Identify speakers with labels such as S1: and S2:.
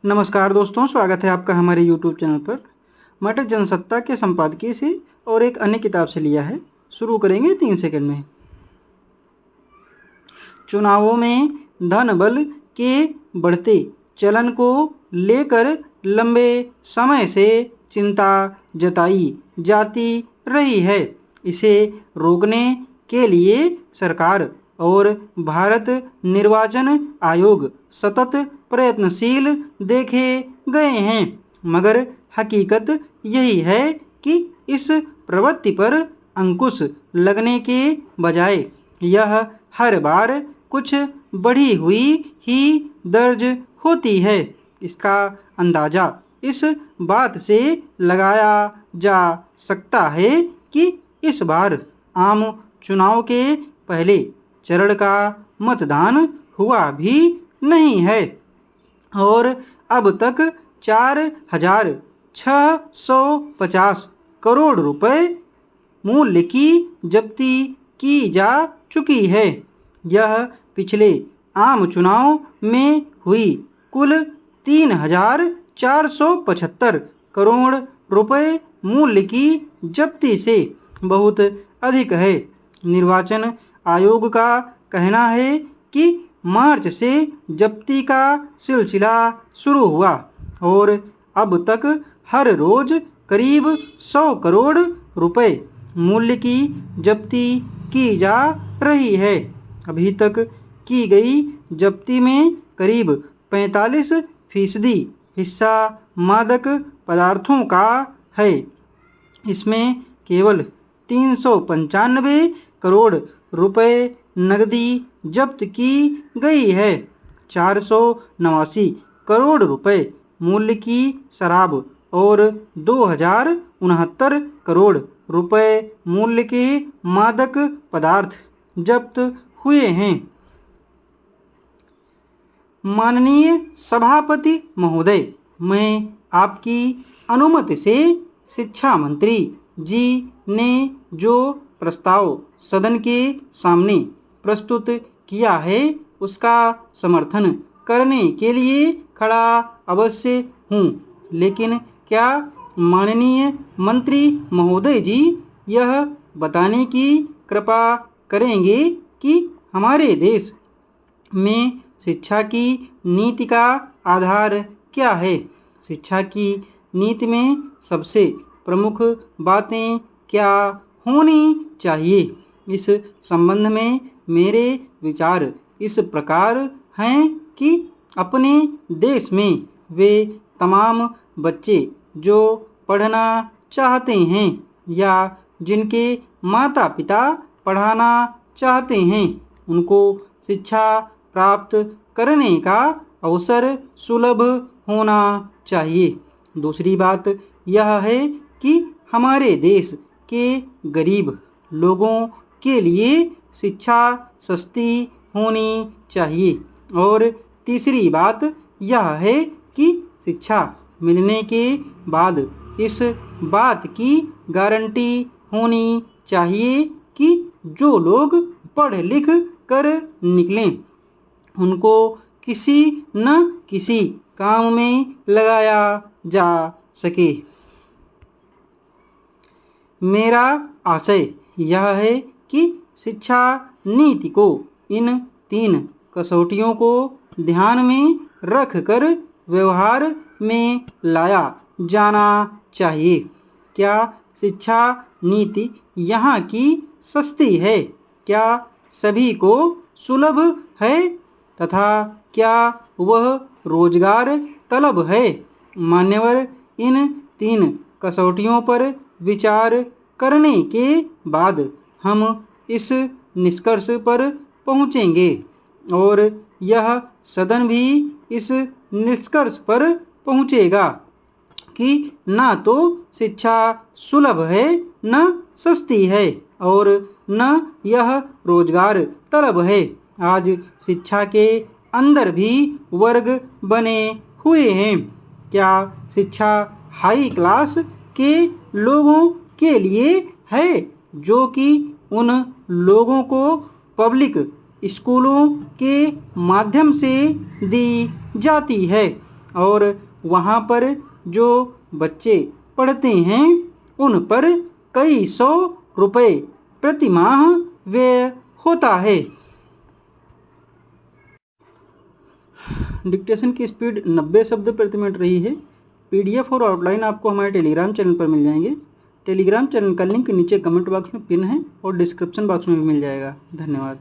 S1: नमस्कार दोस्तों, स्वागत है आपका हमारे YouTube चैनल पर। मटर जनसत्ता के संपादकीय से और एक अन्य किताब से लिया है। शुरू करेंगे 3 सेकंड में। चुनावों में धन बल के बढ़ते चलन को लेकर लंबे समय से चिंता जताई जाती रही है। इसे रोकने के लिए सरकार और भारत निर्वाचन आयोग सतत प्रयत्नशील देखे गए हैं, मगर हकीकत यही है कि इस प्रवृत्ति पर अंकुश लगने के बजाय यह हर बार कुछ बढ़ी हुई ही दर्ज होती है। इसका अंदाजा इस बात से लगाया जा सकता है कि इस बार आम चुनाव के पहले चरण का मतदान हुआ भी नहीं है और अब तक 4,650 करोड़ रुपए मूल्य की जब्ती की जा चुकी है। यह पिछले आम चुनाव में हुई कुल 3,475 करोड़ रुपए मूल्य की जब्ती से बहुत अधिक है। निर्वाचन आयोग का कहना है कि मार्च से जब्ती का सिलसिला शुरू हुआ और अब तक हर रोज करीब 100 करोड़ रुपए मूल्य की जब्ती की जा रही है। अभी तक की गई जब्ती में करीब 45% हिस्सा मादक पदार्थों का है। इसमें केवल 395 करोड़ रुपए नकदी जब्त की गई है। 489 करोड़ रुपए मूल्य की शराब और 2,069 करोड़ रुपए मूल्य के मादक पदार्थ जब्त हुए हैं। माननीय सभापति महोदय, मैं आपकी अनुमति से शिक्षा मंत्री जी ने जो प्रस्ताव सदन के सामने प्रस्तुत किया है उसका समर्थन करने के लिए खड़ा अवश्य हूँ, लेकिन क्या माननीय मंत्री महोदय जी यह बताने की कृपा करेंगे कि हमारे देश में शिक्षा की नीति का आधार क्या है? शिक्षा की नीति में सबसे प्रमुख बातें क्या होनी चाहिए? इस संबंध में मेरे विचार इस प्रकार हैं कि अपने देश में वे तमाम बच्चे जो पढ़ना चाहते हैं या जिनके माता पिता पढ़ाना चाहते हैं, उनको शिक्षा प्राप्त करने का अवसर सुलभ होना चाहिए। दूसरी बात यह है कि हमारे देश के गरीब लोगों के लिए शिक्षा सस्ती होनी चाहिए। और तीसरी बात यह है कि शिक्षा मिलने के बाद इस बात की गारंटी होनी चाहिए कि जो लोग पढ़ लिख कर निकलें उनको किसी न किसी काम में लगाया जा सके। मेरा आशय यह है कि शिक्षा नीति को इन 3 कसौटियों को ध्यान में रखकर व्यवहार में लाया जाना चाहिए। क्या शिक्षा नीति यहाँ की सस्ती है? क्या सभी को सुलभ है? तथा क्या वह रोजगार तलब है? मान्यवर, इन 3 कसौटियों पर विचार करने के बाद हम इस निष्कर्ष पर पहुँचेंगे और यह सदन भी इस निष्कर्ष पर पहुँचेगा कि ना तो शिक्षा सुलभ है, न सस्ती है और न यह रोजगार तलब है। आज शिक्षा के अंदर भी वर्ग बने हुए हैं। क्या शिक्षा हाई क्लास के लोगों के लिए है जो कि उन लोगों को पब्लिक स्कूलों के माध्यम से दी जाती है? और वहाँ पर जो बच्चे पढ़ते हैं उन पर कई सौ रुपये प्रति माह व्यय होता है। डिक्टेशन की स्पीड 90 शब्द प्रति मिनट रही है। PDF और आउटलाइन आपको हमारे टेलीग्राम चैनल पर मिल जाएंगे। टेलीग्राम चैनल का लिंक नीचे कमेंट बॉक्स में पिन है और डिस्क्रिप्शन बॉक्स में भी मिल जाएगा। धन्यवाद।